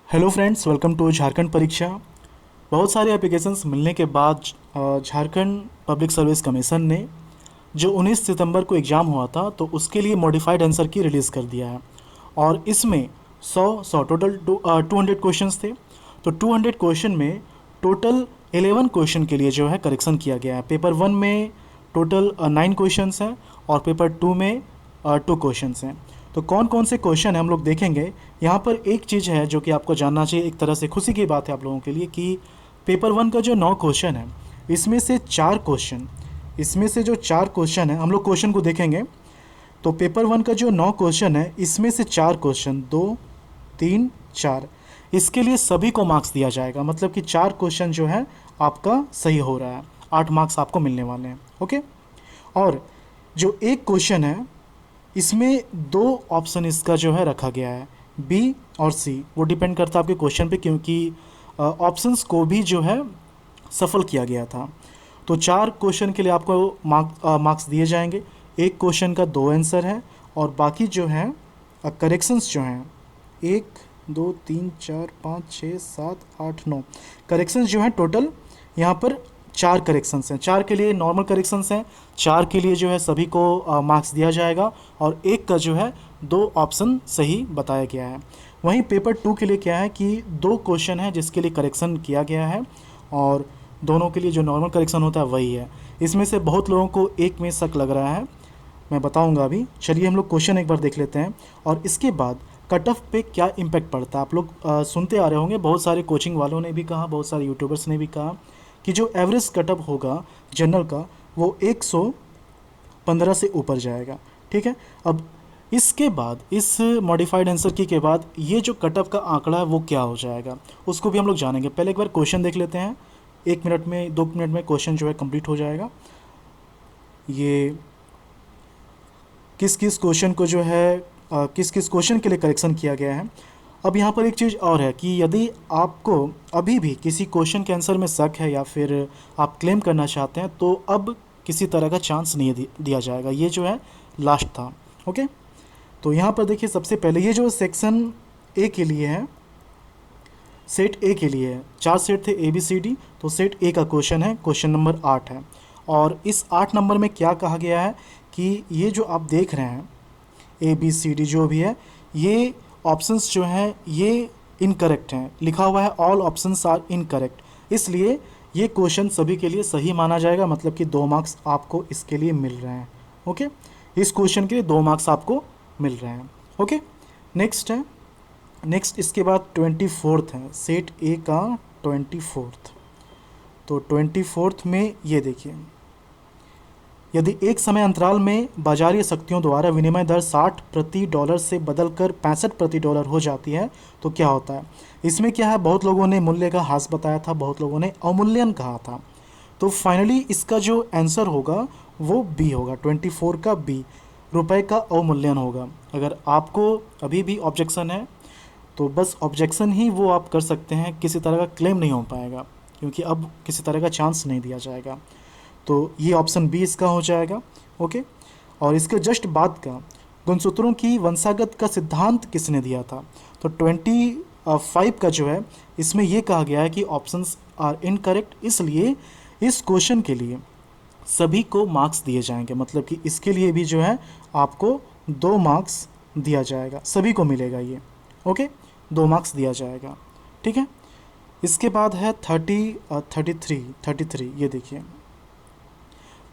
Hello friends, welcome to Jharkhand परीक्षा। बहुत सारे एप्लीकेशंस मिलने के बाद झारखंड पब्लिक सर्विस कमीशन ने जो 19 सितंबर को एग्ज़ाम हुआ था तो उसके लिए मॉडिफाइड आंसर की रिलीज़ कर दिया है। और इसमें 100 टोटल 200 क्वेश्चंस थे। तो 200 क्वेश्चन में टोटल 11 क्वेश्चन के लिए जो है करेक्शन किया गया है। पेपर 1 में टोटल 9 क्वेश्चंस हैं और पेपर 2 में 2 क्वेश्चंस हैं। तो कौन कौन से क्वेश्चन हैं हम लोग देखेंगे। यहाँ पर एक चीज़ है जो कि आपको जानना चाहिए, एक तरह से खुशी की बात है आप लोगों के लिए कि पेपर 1 का जो 9 क्वेश्चन है इसमें से 4 क्वेश्चन, इसमें से जो 4 क्वेश्चन है हम लोग क्वेश्चन को देखेंगे। तो पेपर 1 का जो 9 क्वेश्चन है इसमें से 4 क्वेश्चन, 2 3 4, इसके लिए सभी को मार्क्स दिया जाएगा। मतलब कि 4 क्वेश्चन जो है आपका सही हो रहा है, 8 मार्क्स आपको मिलने वाले हैं। ओके। और जो एक क्वेश्चन है इसमें 2 ऑप्शन इसका जो है रखा गया है, बी और सी। वो डिपेंड करता है आपके क्वेश्चन पे, क्योंकि ऑप्शंस को भी जो है सफल किया गया था। तो 4 क्वेश्चन के लिए आपको मार्क्स दिए जाएंगे। एक क्वेश्चन का 2 आंसर है और बाकी जो है करेक्शंस जो हैं 1 2 3 4 5 6 7 8 9 करेक्शंस जो हैं टोटल यहाँ पर 4 करेक्शंस हैं। 4 के लिए नॉर्मल करेक्शंस हैं, 4 के लिए जो है सभी को मार्क्स दिया जाएगा और एक का जो है 2 ऑप्शन सही बताया गया है। वहीं पेपर 2 के लिए क्या है कि 2 क्वेश्चन है जिसके लिए करेक्शन किया गया है और दोनों के लिए जो नॉर्मल करेक्शन होता है वही है। इसमें से बहुत लोगों को एक में शक लग रहा है, मैं बताऊंगा अभी। चलिए हम लोग क्वेश्चन एक बार देख लेते हैं और इसके बाद कट ऑफ पे क्या इम्पैक्ट पड़ता है। आप लोग सुनते आ रहे होंगे, बहुत सारे कोचिंग वालों ने भी कहा, बहुत सारे यूट्यूबर्स ने भी कहा कि जो एवरेज कट ऑफ होगा जनरल का वो 115 से ऊपर जाएगा। ठीक है। अब इसके बाद इस मॉडिफाइड आंसर की के बाद ये जो कट ऑफ का आंकड़ा है वो क्या हो जाएगा उसको भी हम लोग जानेंगे। पहले एक बार क्वेश्चन देख लेते हैं, 1 मिनट में 2 मिनट में क्वेश्चन जो है कंप्लीट हो जाएगा। ये किस किस क्वेश्चन को जो है किस किस क्वेश्चन के लिए करेक्शन किया गया है। अब यहाँ पर एक चीज़ और है कि यदि आपको अभी भी किसी क्वेश्चन के आंसर में शक है या फिर आप क्लेम करना चाहते हैं तो अब किसी तरह का चांस नहीं दिया जाएगा। ये जो है लास्ट था। ओके। तो यहाँ पर देखिए, सबसे पहले ये जो सेक्शन ए के लिए है, सेट ए के लिए है, 4 सेट थे ए बी सी डी। तो सेट ए का क्वेश्चन है, क्वेश्चन नंबर 8 है। और इस 8 नंबर में क्या कहा गया है कि ये जो आप देख रहे हैं ए बी सी डी जो भी है, ये ऑप्शंस जो हैं ये इनकरेक्ट हैं। लिखा हुआ है ऑल ऑप्शंस आर इनकरेक्ट, इसलिए ये क्वेश्चन सभी के लिए सही माना जाएगा। मतलब कि 2 मार्क्स आपको इसके लिए मिल रहे हैं। ओके। इस क्वेश्चन के लिए 2 मार्क्स आपको मिल रहे हैं। ओके। नेक्स्ट है, नेक्स्ट इसके बाद 24th है, सेट ए का 24th। तो 24th में ये देखिए, यदि एक समय अंतराल में बाजारीय शक्तियों द्वारा विनिमय दर 60 प्रति डॉलर से बदलकर 65 प्रति डॉलर हो जाती है तो क्या होता है। इसमें क्या है, बहुत लोगों ने मूल्य का ह्रास बताया था, बहुत लोगों ने अवमूल्यन कहा था। तो फाइनली इसका जो आंसर होगा वो बी होगा, 24 का बी, रुपए का अवमूल्यन होगा। अगर आपको अभी भी ऑब्जेक्शन है तो बस ऑब्जेक्शन ही वो आप कर सकते हैं, किसी तरह का क्लेम नहीं हो पाएगा क्योंकि अब किसी तरह का चांस नहीं दिया जाएगा। तो ये ऑप्शन बी इसका हो जाएगा। ओके। और इसके जस्ट बाद का, गुणसूत्रों की वंशागत का सिद्धांत किसने दिया था। तो 25 का जो है इसमें ये कहा गया है कि ऑप्शंस आर इनकरेक्ट, इसलिए इस क्वेश्चन के लिए सभी को मार्क्स दिए जाएंगे। मतलब कि इसके लिए भी जो है आपको 2 मार्क्स दिया जाएगा, सभी को मिलेगा ये। ओके। 2 मार्क्स दिया जाएगा। ठीक है। इसके बाद है 33, ये देखिए,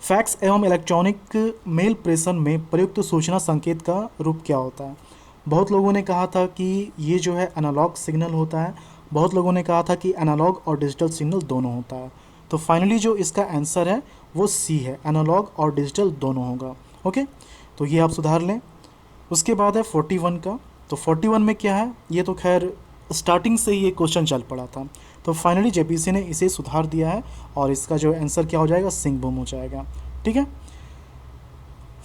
फैक्स एवं इलेक्ट्रॉनिक मेल प्रेषण में प्रयुक्त सूचना संकेत का रूप क्या होता है। बहुत लोगों ने कहा था कि ये जो है एनालॉग सिग्नल होता है, बहुत लोगों ने कहा था कि एनालॉग और डिजिटल सिग्नल दोनों होता है। तो फाइनली जो इसका आंसर है वो सी है, एनालॉग और डिजिटल दोनों होगा। ओके। तो ये आप सुधार लें। उसके बाद है 41 का। तो 41 में क्या है, ये तो खैर स्टार्टिंग से ही ये क्वेश्चन चल पड़ा था। तो फाइनली जेपीसी ने इसे सुधार दिया है और इसका जो आंसर क्या हो जाएगा, सिंहभूम हो जाएगा। ठीक है।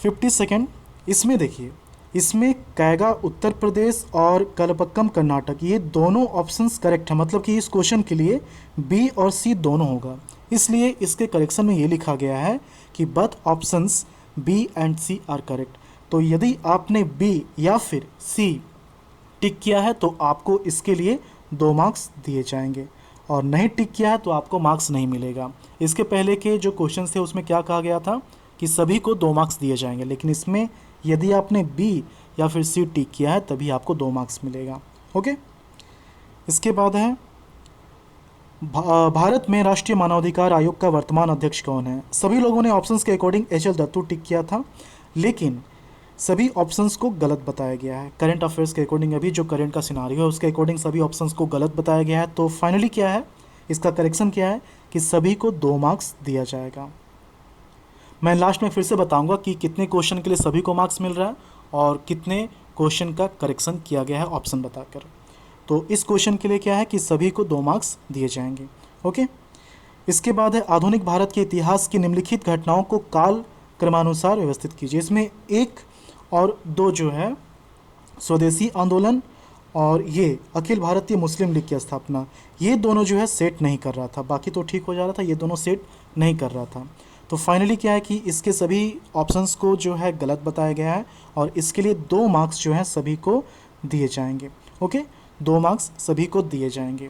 52nd, इसमें देखिए, इसमें कैगा उत्तर प्रदेश और कलपक्कम कर्नाटक, ये दोनों ऑप्शंस करेक्ट हैं। मतलब कि इस क्वेश्चन के लिए बी और सी दोनों होगा, इसलिए इसके करेक्शन में ये लिखा गया है कि both options B and C are correct. तो यदि आपने बी या फिर सी टिक किया है तो आपको इसके लिए 2 मार्क्स दिए जाएंगे, और नहीं टिक किया है तो आपको मार्क्स नहीं मिलेगा। इसके पहले के जो क्वेश्चन थे उसमें क्या कहा गया था कि सभी को 2 मार्क्स दिए जाएंगे, लेकिन इसमें यदि आपने बी या फिर सी टिक किया है तभी आपको 2 मार्क्स मिलेगा। ओके, इसके बाद है भारत में राष्ट्रीय मानवाधिकार आयोग का वर्तमान अध्यक्ष कौन है। सभी लोगों ने ऑप्शंस के अकॉर्डिंग एच एल दत्तू टिक किया था, लेकिन सभी ऑप्शंस को गलत बताया गया है। करंट अफेयर्स के अकॉर्डिंग अभी जो करंट का सिनारियो है उसके अकॉर्डिंग सभी ऑप्शंस को गलत बताया गया है। तो फाइनली क्या है, इसका करेक्शन क्या है कि सभी को 2 मार्क्स दिया जाएगा। मैं लास्ट में फिर से बताऊंगा कि कितने क्वेश्चन के लिए सभी को मार्क्स मिल रहा है और कितने क्वेश्चन का करेक्शन किया गया है ऑप्शन बताकर। तो इस क्वेश्चन के लिए क्या है कि सभी को 2 मार्क्स दिए जाएंगे। ओके, इसके बाद है आधुनिक भारत के इतिहास की निम्नलिखित घटनाओं को काल क्रमानुसार व्यवस्थित कीजिए। इसमें 1 और 2 जो है स्वदेशी आंदोलन और ये अखिल भारतीय मुस्लिम लीग की स्थापना, ये दोनों जो है सेट नहीं कर रहा था, बाकी तो ठीक हो जा रहा था, ये दोनों सेट नहीं कर रहा था। तो फाइनली क्या है कि इसके सभी ऑप्शंस को जो है गलत बताया गया है और इसके लिए 2 मार्क्स जो है सभी को दिए जाएंगे। ओके, 2 मार्क्स सभी को दिए जाएंगे।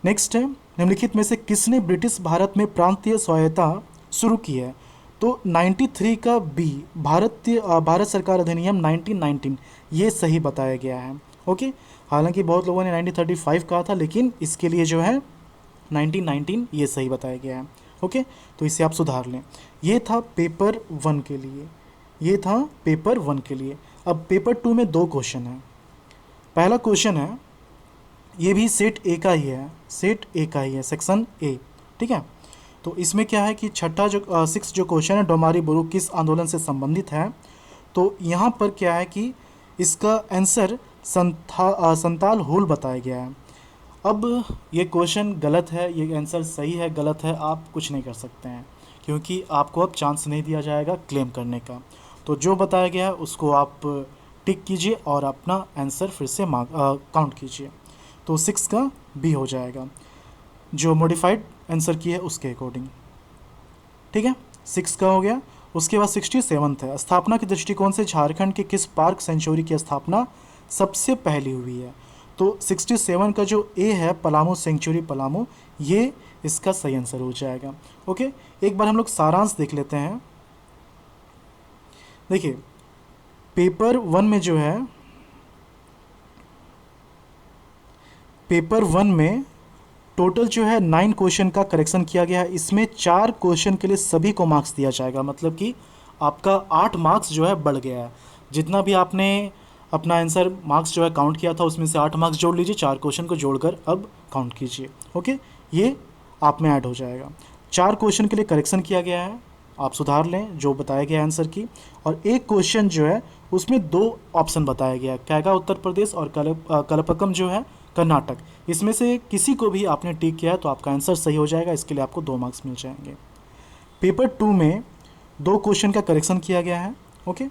नेक्स्ट है निम्नलिखित में से किसने ब्रिटिश भारत में प्रांतीय स्वायत्ता शुरू की है। तो 93 का बी, भारत सरकार अधिनियम 1919, ये सही बताया गया है। ओके, हालांकि बहुत लोगों ने 1935 कहा था, लेकिन इसके लिए जो है 1919 ये सही बताया गया है। ओके, तो इसे आप सुधार लें। ये था पेपर 1 के लिए, ये था पेपर 1 के लिए। अब पेपर 2 में 2 क्वेश्चन है। पहला क्वेश्चन है, ये भी सेट ए का ही है, सेट ए का ही है, सेक्शन ए। ठीक है, तो इसमें क्या है कि छठा जो 6 जो क्वेश्चन है, डोमारी बोरो किस आंदोलन से संबंधित है। तो यहाँ पर क्या है कि इसका आंसर संताल हुल बताया गया है। अब ये क्वेश्चन गलत है, ये आंसर सही है गलत है आप कुछ नहीं कर सकते हैं, क्योंकि आपको अब चांस नहीं दिया जाएगा क्लेम करने का। तो जो बताया गया है उसको आप टिक कीजिए और अपना आंसर फिर से काउंट कीजिए। तो 6 का बी हो जाएगा, जो मॉडिफाइड आंसर की है उसके अकॉर्डिंग। ठीक है, 6 का हो गया। उसके बाद 67 है, स्थापना के दृष्टिकोण से झारखंड के किस पार्क सेंचुरी की स्थापना सबसे पहली हुई है। तो 67 का जो ए है, पलामू सेंचुरी पलामू, ये इसका सही आंसर हो जाएगा। ओके, एक बार हम लोग सारांश देख लेते हैं। देखिए, पेपर 1 में जो है, पेपर 1 में टोटल जो है 9 क्वेश्चन का करेक्शन किया गया है। इसमें 4 क्वेश्चन के लिए सभी को मार्क्स दिया जाएगा, मतलब कि आपका 8 मार्क्स जो है बढ़ गया है। जितना भी आपने अपना आंसर मार्क्स जो है काउंट किया था उसमें से 8 मार्क्स जोड़ लीजिए, 4 क्वेश्चन को जोड़कर अब काउंट कीजिए। ओके, ये आप में ऐड हो जाएगा। 4 क्वेश्चन के लिए करेक्शन किया गया है, आप सुधार लें जो बताया गया आंसर की। और एक क्वेश्चन जो है उसमें 2 ऑप्शन बताया गया, कैगा उत्तर प्रदेश और कलपकम जो है कर्नाटक। इसमें से किसी को भी आपने टिक किया है तो आपका आंसर सही हो जाएगा, इसके लिए आपको 2 मार्क्स मिल जाएंगे। पेपर 2 में 2 क्वेश्चन का करेक्शन किया गया है। ओके,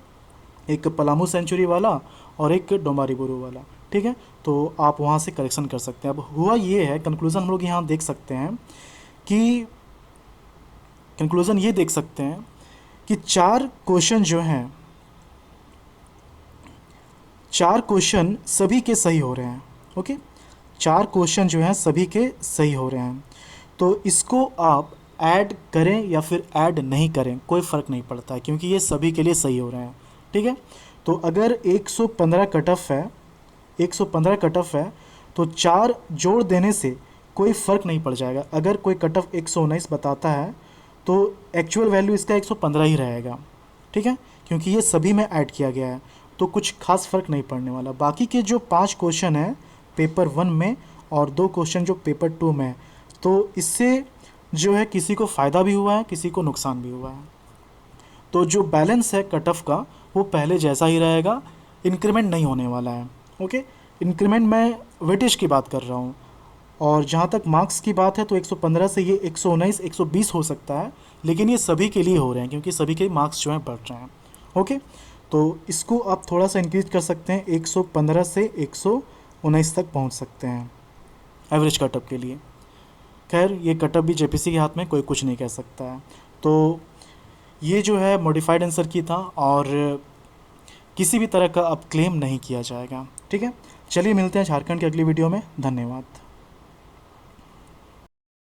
एक पलामू सेंचुरी वाला और एक डोमारी बोरो वाला। ठीक है, तो आप वहाँ से करेक्शन कर सकते हैं। अब हुआ ये है, कंक्लूज़न हम लोग यहाँ देख सकते हैं कि कंक्लूज़न ये देख सकते हैं कि 4 क्वेश्चन जो हैं, 4 क्वेश्चन सभी के सही हो रहे हैं। ओके, 4 क्वेश्चन जो हैं सभी के सही हो रहे हैं। तो इसको आप ऐड करें या फिर ऐड नहीं करें कोई फ़र्क नहीं पड़ता है, क्योंकि ये सभी के लिए सही हो रहे हैं। ठीक है, तो अगर 115 कट ऑफ है, 115 कट ऑफ है तो 4 जोड़ देने से कोई फ़र्क नहीं पड़ जाएगा। अगर कोई कट ऑफ 119 बताता है तो एक्चुअल वैल्यू इसका 115 ही रहेगा। ठीक है, क्योंकि ये सभी में ऐड किया गया है, तो कुछ खास फ़र्क नहीं पड़ने वाला। बाकी के जो 5 क्वेश्चन हैं पेपर 1 में और 2 क्वेश्चन जो पेपर 2 में है, तो इससे जो है किसी को फ़ायदा भी हुआ है, किसी को नुकसान भी हुआ है। तो जो बैलेंस है कट ऑफ का वो पहले जैसा ही रहेगा, इंक्रीमेंट नहीं होने वाला है। ओके, इंक्रीमेंट मैं वेटेज की बात कर रहा हूँ, और जहाँ तक मार्क्स की बात है तो 115 से ये 119 120 हो सकता है, लेकिन ये सभी के लिए हो रहे हैं क्योंकि सभी के मार्क्स जो हैं बढ़ रहे हैं। ओके, तो इसको आप थोड़ा सा इंक्रीज कर सकते हैं, 115 से 119 तक पहुँच सकते हैं एवरेज कटअप के लिए। खैर, ये कटअप भी जेपीसी के हाथ में, कोई कुछ नहीं कह सकता है। तो ये जो है मॉडिफाइड आंसर की था और किसी भी तरह का अब क्लेम नहीं किया जाएगा। ठीक है, चलिए मिलते हैं झारखंड की अगली वीडियो में। धन्यवाद।